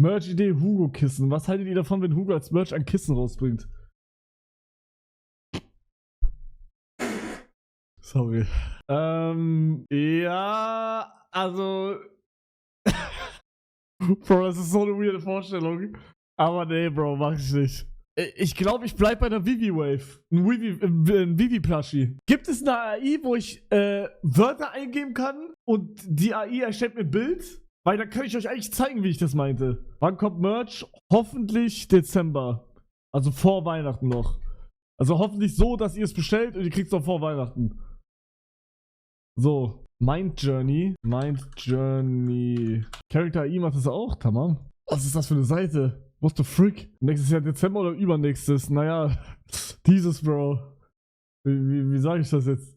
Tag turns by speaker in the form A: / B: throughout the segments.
A: Merch-Idee Hugo-Kissen. Was haltet ihr davon, wenn Hugo als Merch ein Kissen rausbringt? Sorry. Ja, also. Bro, das ist so eine weirde Vorstellung. Aber nee, Bro, mach ich nicht. Ich glaube, ich bleib bei der Vivi-Wave. Ein Vivi-Plushie. Gibt es eine AI, wo ich Wörter eingeben kann und die AI erstellt mir ein Bild? Weil dann kann ich euch eigentlich zeigen, wie ich das meinte. Wann kommt Merch? Hoffentlich Dezember. Also vor Weihnachten noch. Also hoffentlich so, dass ihr es bestellt und ihr kriegt es auch vor Weihnachten. So. Mind Journey. Character AI macht das auch, tamam. Was ist das für eine Seite? What the frick? Nächstes Jahr Dezember oder übernächstes? Naja, dieses, Bro. Wie sage ich das jetzt?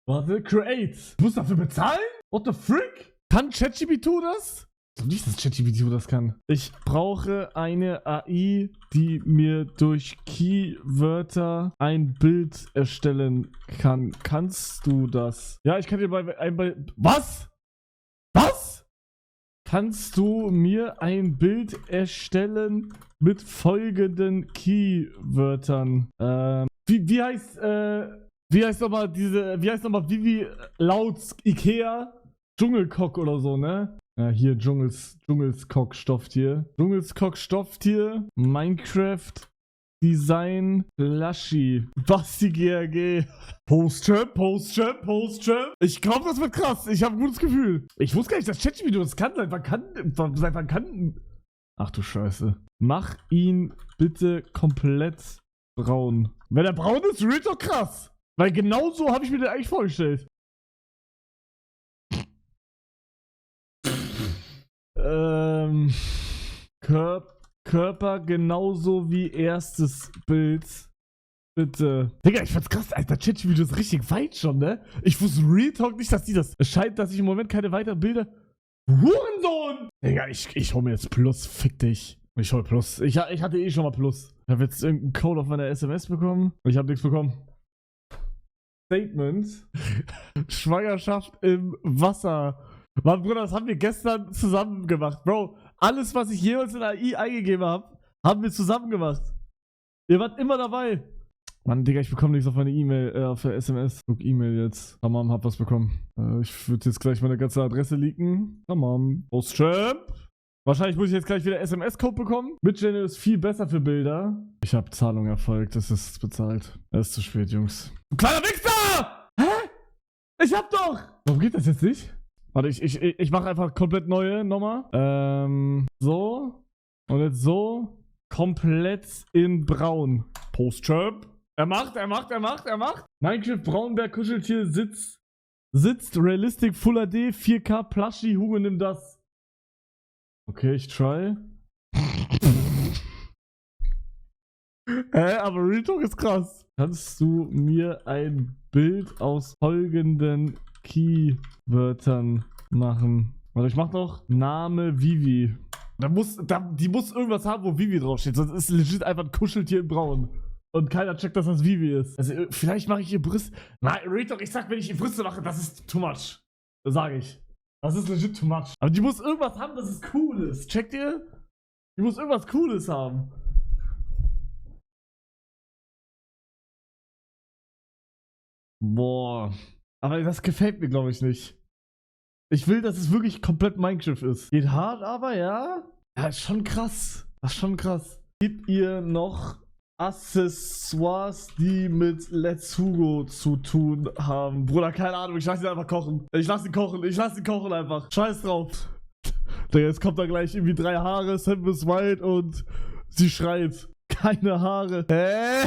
A: Warte, create. Du musst dafür bezahlen? What the frick? Kann ChatGPT das? Ich glaube nicht, dass ChatGPT das kann. Ich brauche eine AI, die mir durch Keywörter ein Bild erstellen kann. Kannst du das? Ja, ich kann dir was? Was? Kannst du mir ein Bild erstellen mit folgenden Keywörtern? Wie heißt nochmal Vivi laut Ikea? Dschungelcock oder so, ne? Ja, hier, Dschungelskock-Stofftier. Dschungelskock-Stofftier, Minecraft, Design, Laschi, Basti GRG. Post-Trap. Ich glaube, das wird krass. Ich habe ein gutes Gefühl. Ich wusste gar nicht, dass ChatGPT das kann. Seit wann kann... Ach du Scheiße. Mach ihn bitte komplett braun. Wenn er braun ist, wird doch krass. Weil genau so habe ich mir den eigentlich vorgestellt. Körper genauso wie erstes Bild. Bitte. Digga, ich fand's krass, Alter. ChatGPT ist richtig weit schon, ne? Ich wusste Real Talk nicht, dass die das. Es scheint, dass ich im Moment keine weiteren Bilder. Hurensohn! Digga, ich hol mir jetzt Plus. Fick dich. Ich hol Plus. Ich hatte eh schon mal Plus. Ich habe jetzt irgendeinen Code auf meiner SMS bekommen. Und ich habe nichts bekommen. Statement. Schwangerschaft im Wasser. Mann, Bruder, das haben wir gestern zusammen gemacht. Bro, alles, was ich jemals in AI eingegeben habe, haben wir zusammen gemacht. Ihr wart immer dabei. Mann, Digga, ich bekomme nichts auf meine E-Mail, auf der SMS. Guck, E-Mail jetzt. Tamam, hab was bekommen. Ich würde jetzt gleich meine ganze Adresse leaken. Tamam. Post-Champ. Wahrscheinlich muss ich jetzt gleich wieder SMS-Code bekommen. Midjourney ist viel besser für Bilder. Ich habe Zahlung erfolgt, das ist bezahlt. Es ist zu spät, Jungs. Du kleiner Wichser! Hä? Ich hab doch! Warum geht das jetzt nicht? Warte, ich mache einfach komplett neue nochmal. So. Und jetzt so. Komplett in braun. Post-Chirp. Er macht. Minecraft Braunberg Kuscheltier sitzt. Realistic Full HD 4K Plushie. Hugo, nimm das. Okay, ich try. Aber Real Talk ist krass. Kannst du mir ein Bild aus folgenden Keywörtern machen? Warte, ich mach doch Name Vivi. Die muss irgendwas haben, wo Vivi draufsteht. Sonst ist legit einfach ein Kuscheltier in Braun. Und keiner checkt, dass das Vivi ist. Also vielleicht mache ich ihr Brüste. Nein, Real Talk, ich sag, wenn ich ihr Brüste mache, das ist too much. Das sage ich. Das ist legit too much. Aber die muss irgendwas haben, dass es cool ist. Checkt ihr? Die muss irgendwas Cooles haben. Boah. Aber das gefällt mir, glaube ich, nicht. Ich will, dass es wirklich komplett Minecraft ist. Geht hart, aber ja. Ja, ist schon krass. Das ist schon krass. Gibt ihr noch Accessoires, die mit Let's Hugo zu tun haben? Bruder, keine Ahnung. Ich lasse ihn einfach kochen. Ich lasse ihn kochen einfach. Scheiß drauf. Jetzt kommt da gleich irgendwie 3 Haare, Sam is White und sie schreit. Keine Haare. Hä?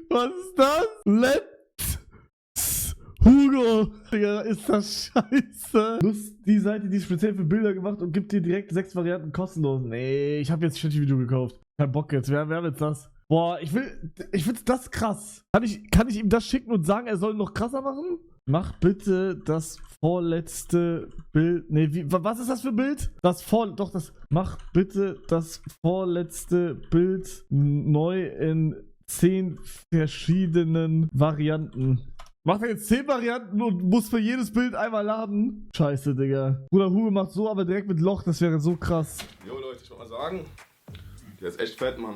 A: Was ist das? Let's Hugo. Digga, ist das scheiße. Lust die Seite, die ist speziell für Bilder gemacht und gibt dir direkt 6 Varianten kostenlos. Nee, ich habe jetzt Shitty-Video gekauft. Kein Bock jetzt. Wer haben jetzt das? Boah, ich find's das krass. Kann ich ihm das schicken und sagen, er soll noch krasser machen? Mach bitte das vorletzte Bild. Nee, was ist das für ein Bild? Mach bitte das vorletzte Bild neu in 10 verschiedenen Varianten. Macht er jetzt 10 Varianten und muss für jedes Bild einmal laden? Scheiße, Digga. Bruder Hugo macht so, aber direkt mit Loch, das wäre so krass.
B: Jo Leute, ich wollte mal sagen, der ist echt fett, Mann.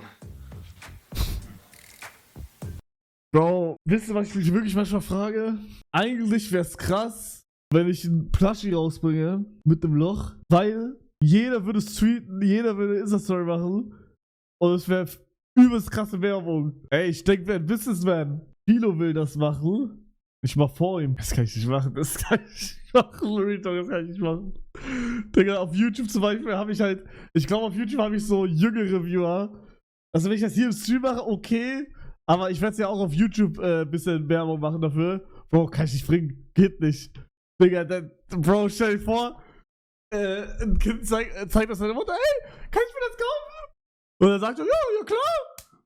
A: Bro, wisst ihr, was ich mich wirklich manchmal frage? Eigentlich wäre es krass, wenn ich einen Plushie rausbringe mit einem Loch, weil jeder würde es tweeten, jeder würde Insta-Story machen und es wäre übelst krasse Werbung. Ey, ich denke, wer ein Businessman, Philo will das machen. Ich mach vor ihm. Das kann ich nicht machen, das kann ich nicht machen, Real, das kann ich nicht machen. Digga, auf YouTube zum Beispiel habe ich halt, ich glaube auf YouTube habe ich so jüngere Viewer. Also wenn ich das hier im Stream mache, okay, aber ich werde es ja auch auf YouTube ein bisschen Werbung machen dafür. Bro, kann ich nicht bringen, geht nicht. Digga, Bro, stell dir vor, ein Kind zeigt das seiner Mutter, ey, kann ich mir das kaufen? Und dann sagt er, ja klar.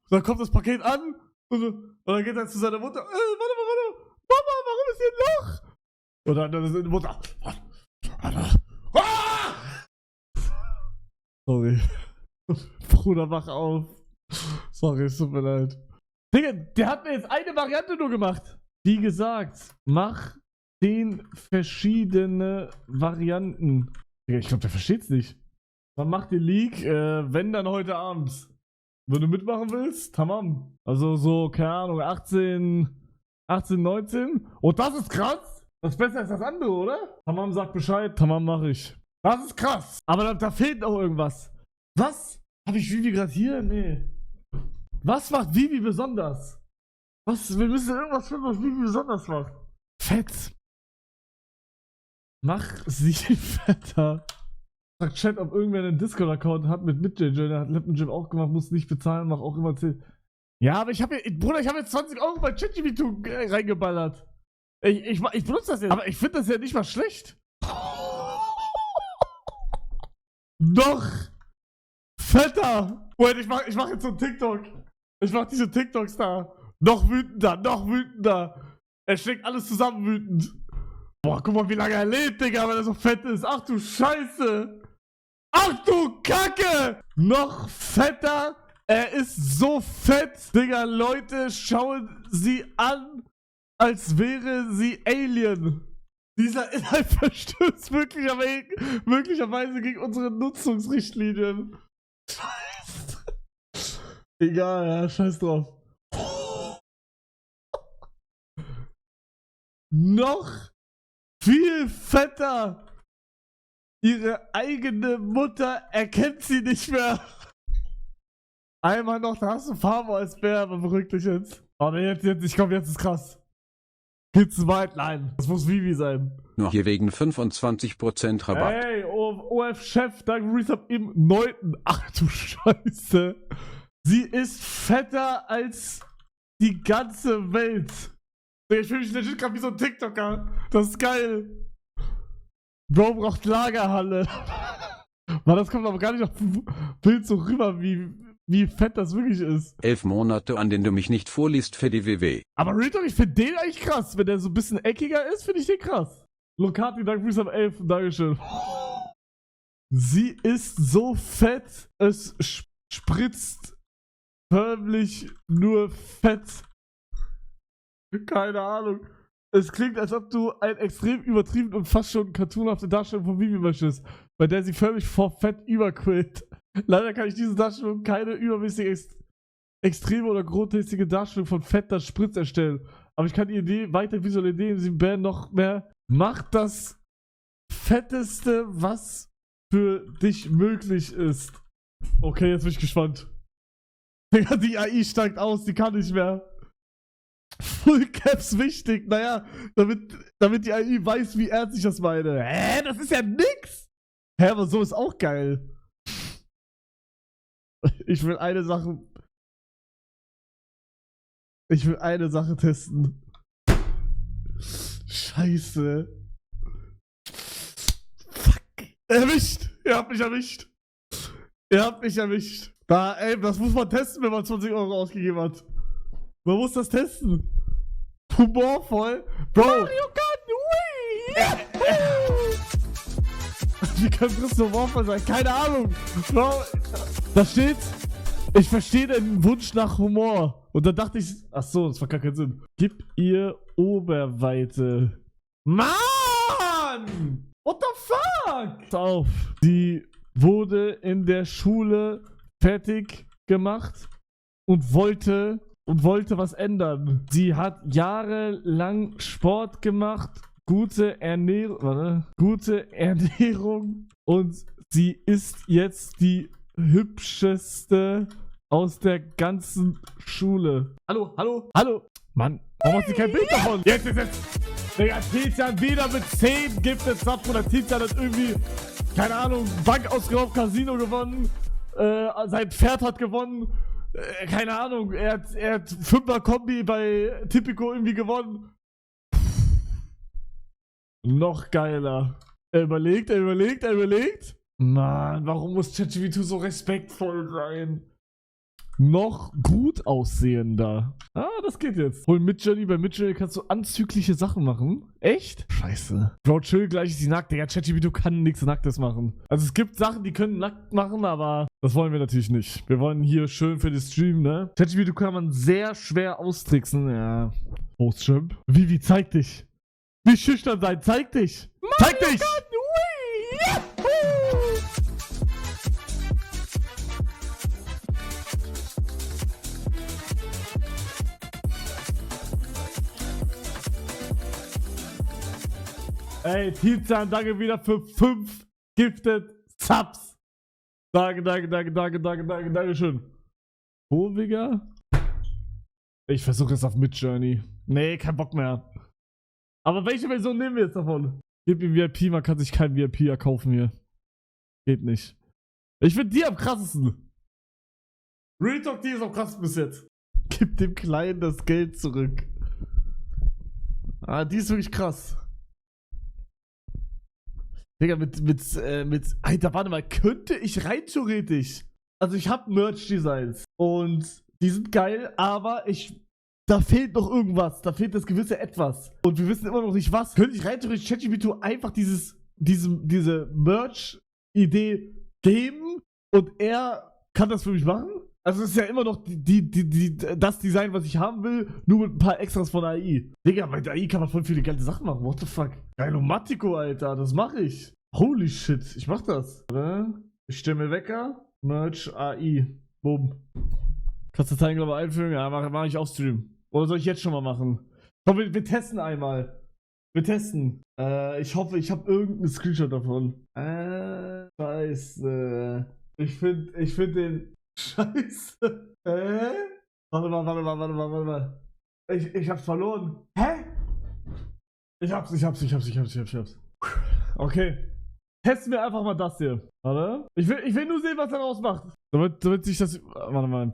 A: Und dann kommt das Paket an und dann geht er zu seiner Mutter, warte, Mama, warum ist hier ein Loch? Und dann ist die Mutter, sorry. Bruder, wach auf. Sorry, es tut mir leid. Digga, der hat mir jetzt eine Variante nur gemacht. Wie gesagt, mach 10 verschiedene Varianten. Digga, ich glaube, der versteht's nicht. Man macht den Leak, wenn dann heute Abend. Wenn du mitmachen willst, tamam. Also so, keine Ahnung, 18, 19. Und das ist krass. Das ist besser als das andere, oder? Tamam sagt Bescheid, tamam mache ich. Das ist krass. Aber da fehlt noch irgendwas. Was? Habe ich Vivi gerade hier? Nee. Was macht Vivi besonders? Wir müssen irgendwas finden, was Vivi besonders macht. Fett. Mach sie fetter. Sagt Chat, ob irgendwer einen Discord-Account hat mit MidJJ. Der hat Lippen Gym auch gemacht, muss nicht bezahlen, mach auch immer 10. Ja, aber ich habe jetzt 20 € bei ChatGPT reingeballert. Ich benutze das jetzt. Aber ich finde das ja nicht mal schlecht. Doch. Fetter. Wait, ich mach jetzt so einen TikTok. Ich mach diese TikToks da. Noch wütender. Er schlägt alles zusammen wütend. Boah, guck mal, wie lange er lebt, Digga, weil er so fett ist. Ach du Scheiße. Ach du Kacke. Noch fetter. Er ist so fett. Digga, Leute, schauen sie an, als wäre sie Alien. Dieser Inhalt verstößt möglicherweise gegen unsere Nutzungsrichtlinien. Scheiße. Egal, ja, scheiß drauf. Noch viel fetter. Ihre eigene Mutter erkennt sie nicht mehr. Einmal noch, da hast du Farbe als Bär, aber beruhig dich jetzt. Aber jetzt, ich glaube, jetzt ist krass. Kids White Line. Das muss Vivi sein.
C: Nur hier wegen 25% Rabatt.
A: Hey, OF-Chef, danke Resub im 9. Ach du Scheiße. Sie ist fetter als die ganze Welt. Ich fühle mich legit gerade wie so ein TikToker. Das ist geil. Bro braucht Lagerhalle. Mann, das kommt aber gar nicht auf dem Bild so rüber, wie fett das wirklich ist.
C: 11 Monate, an denen du mich nicht vorliest für die WW.
A: Aber Real Talk, ich finde den eigentlich krass. Wenn der so ein bisschen eckiger ist, finde ich den krass. Lokati, danke fürs am 11. Dankeschön. Sie ist so fett, es spritzt förmlich nur Fett. Keine Ahnung. Es klingt, als ob du ein extrem übertrieben und fast schon cartoonhafte Darstellung von Vivi möchtest, bei der sie förmlich vor Fett überquillt. Leider kann ich diese Darstellung keine übermäßig extreme oder groteske Darstellung von Fett, das spritzt, erstellen. Aber ich kann die Idee weiter visualisieren, indem sie Ben noch mehr macht das Fetteste, was für dich möglich ist. Okay, jetzt bin ich gespannt. Digga, die AI steigt aus, die kann nicht mehr. Full Caps wichtig, naja, damit die AI weiß, wie ernst ich das meine. Hä, das ist ja nix! Hä, aber so ist auch geil. Ich will eine Sache testen. Scheiße. Fuck. Erwischt. Ihr habt mich erwischt. Da, ey, das muss man testen, wenn man 20 € ausgegeben hat. Man muss das testen. Humorvoll. Bro. Mario Kart Wie kann das humorvoll sein? Keine Ahnung. Bro. Da steht Ich verstehe den Wunsch nach Humor. Und dann dachte ich, ach so, das macht gar keinen Sinn. Gib ihr Oberweite. Mann! What the fuck? Pass auf. Sie wurde in der Schule fertig gemacht und wollte was ändern. Sie hat jahrelang Sport gemacht, gute Ernährung und sie ist jetzt die hübscheste aus der ganzen Schule. Hallo. Mann, warum hast du kein Bild davon? Jetzt. Digga, Tizian wieder mit 10 Gifted Sub oder Tizian hat irgendwie, keine Ahnung, Bank ausgeraubt, Casino gewonnen, sein Pferd hat gewonnen, keine Ahnung, er hat 5er Kombi bei Tipico irgendwie gewonnen. Noch geiler. Er überlegt. Mann, warum muss ChatGPT so respektvoll sein? Noch gut aussehender. Ah, das geht jetzt. Hol Midjourney, bei Midjourney kannst du anzügliche Sachen machen. Echt? Scheiße. Bro, chill, gleich ist die nackt. Digga, ChatGPT kann nichts Nacktes machen. Also es gibt Sachen, die können nackt machen, aber das wollen wir natürlich nicht. Wir wollen hier schön für den Stream, ne? ChatGPT kann man sehr schwer austricksen. Ja. Postschimp. Vivi, zeig dich. Wie schüchtern sein, zeig dich. Zeig dich! Ey, Tizian, danke wieder für 5 Gifted Subs. Danke schön. Wohlwiger? Ich versuche es auf Midjourney. Nee, kein Bock mehr. Aber welche Version nehmen wir jetzt davon? Gib ihm VIP, man kann sich kein VIP erkaufen hier. Geht nicht. Ich finde die am krassesten. Real Talk, die ist am krassesten bis jetzt. Gib dem Kleinen das Geld zurück. Ah, die ist wirklich krass. Digga, Alter, warte mal, könnte ich rein theoretisch. Also ich habe Merch-Designs und die sind geil, aber da fehlt noch irgendwas. Da fehlt das gewisse Etwas. Und wir wissen immer noch nicht was. Könnte ich rein theoretisch ChatGPT einfach diese Merch-Idee geben und er kann das für mich machen? Also es ist ja immer noch das Design, was ich haben will, nur mit ein paar Extras von AI. Digga, mit AI kann man voll viele geile Sachen machen. What the fuck? Geilomatico, Alter, das mache ich. Holy shit, ich mach das. Oder? Ich stelle mir Wecker, Merch AI. Boom. Kannst du Dateien, glaube ich, einfügen? Ja, mach ich auch Stream. Oder soll ich jetzt schon mal machen? Komm, wir testen einmal. Wir testen. Ich hoffe, ich habe irgendeinen Screenshot davon. Scheiße. Ich find den... Scheiße. Warte mal. Ich hab's verloren. Hä? Ich hab's. Okay. Testen wir einfach mal das hier. Warte. Ich will nur sehen, was er daraus macht. Damit sich das... Warte mal.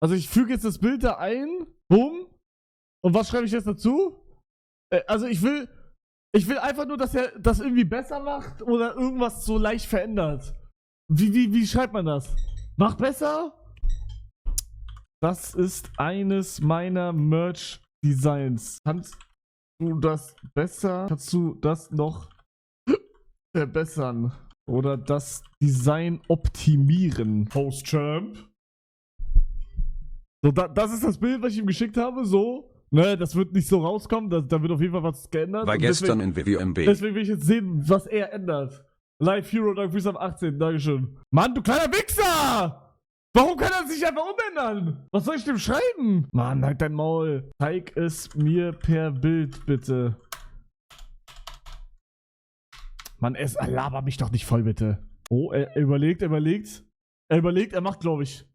A: Also ich füge jetzt das Bild da ein. Boom. Und was schreibe ich jetzt dazu? Also ich will einfach nur, dass er das irgendwie besser macht oder irgendwas so leicht verändert. Wie schreibt man das? Mach besser? Das ist eines meiner Merch-Designs. Kannst du das besser? Kannst du das noch verbessern? Oder das Design optimieren? Post-Champ. So, das ist das Bild, was ich ihm geschickt habe. So. Ne, das wird nicht so rauskommen. Da wird auf jeden Fall was geändert.
C: War gestern in WWMB.
A: Deswegen will ich jetzt sehen, was er ändert. Live Hero, danke fürs am 18. Dankeschön. Mann, du kleiner Wichser! Warum kann er sich einfach umändern? Was soll ich dem schreiben? Mann, halt dein Maul. Zeig es mir per Bild, bitte. Mann, laber mich doch nicht voll, bitte. Oh, er überlegt. Er macht, glaube ich.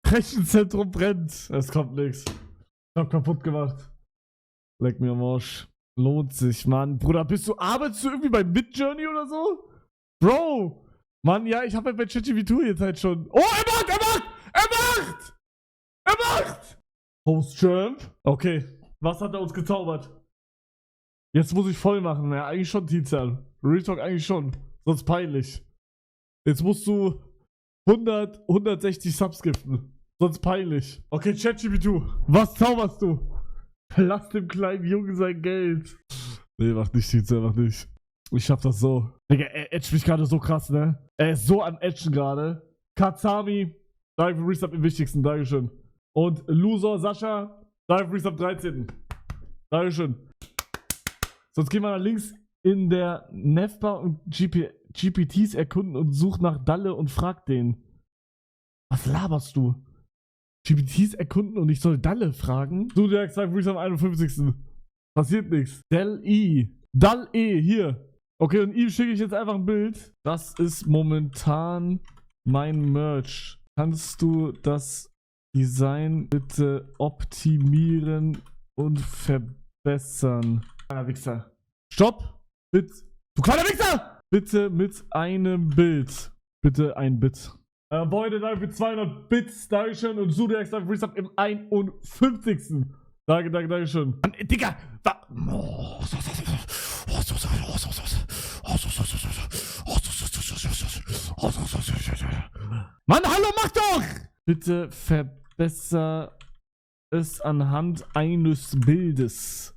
A: Rechenzentrum brennt. Es kommt nichts. Ich hab kaputt gemacht. Leck mir am Arsch. Lohnt sich, Mann. Bruder, arbeitest du irgendwie bei Midjourney oder so? Bro! Mann, ja, ich hab halt bei ChatGPT jetzt halt schon. Oh, er macht! Post-Champ. Okay. Was hat er uns gezaubert? Jetzt muss ich voll machen. Ja, eigentlich schon, Tizian. Real Talk eigentlich schon. Sonst peinlich. Jetzt musst du 160 Subs giften. Sonst peinlich. Okay, ChatGPT. Was zauberst du? Lass dem kleinen Jungen sein Geld. Nee, mach nicht, Tizian, mach nicht. Ich schaff das so. Digga, er edgt mich gerade so krass, ne? Er ist so am Edgen gerade. Kazami, Danke für Resub im Wichtigsten. Dankeschön. Und Loser Sascha, danke für Resub 13. Dankeschön. Sonst gehen wir nach links in der Nefbar und GPTs erkunden und sucht nach Dalle und fragt den. Was laberst du? GPTs erkunden und ich soll Dalle fragen? Du, der sagt Resub am 51. Passiert nichts. Dal E, hier. Okay, und ihm schicke ich jetzt einfach ein Bild. Das ist momentan mein Merch. Kannst du das Design bitte optimieren und verbessern? Kleiner Wichser. Stopp! Bitte. Du kleiner Wichser! Bitte mit einem Bild. Bitte ein Bit. Beute, danke für 200 Bits. Dankeschön. Und Sudex, danke für Resub im 51. Danke schön. Mann, Digga! Mann, hallo, mach doch! Bitte verbessere es anhand eines Bildes.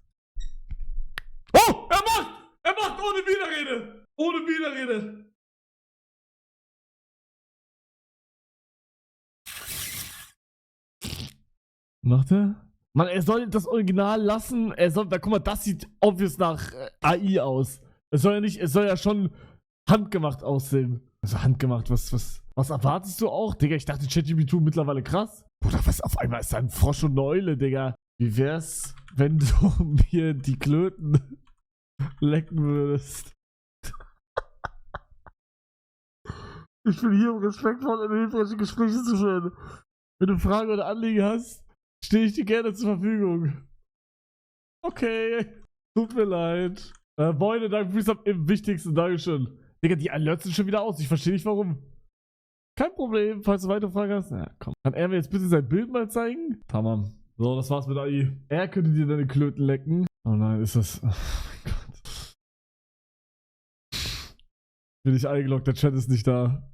A: Oh, er macht ohne Widerrede! Ohne Widerrede! Macht er? Mann, er soll das Original lassen. Er soll, da guck mal, das sieht obvious nach AI aus. Es soll ja schon handgemacht aussehen. Also handgemacht, was erwartest du auch? Digga, ich dachte ChatGPT mittlerweile krass. Bruder, was auf einmal ist da ein Frosch und eine Eule, Digga. Wie wär's, wenn du mir die Klöten lecken würdest? Ich bin hier, um respektvoll und hilfreiche Gespräche zu führen. Wenn du Fragen oder Anliegen hast, stehe ich dir gerne zur Verfügung. Okay. Tut mir leid. Beute, danke fürs im Wichtigsten. Dankeschön. Digga, die Alerts sind schon wieder aus. Ich verstehe nicht warum. Kein Problem. Falls du weitere Fragen hast. Na komm. Kann er mir jetzt bitte sein Bild mal zeigen? Tamam. So, das war's mit AI. Er könnte dir deine Klöten lecken. Oh nein, ist das... Oh mein Gott. Bin ich eingeloggt, der Chat ist nicht da.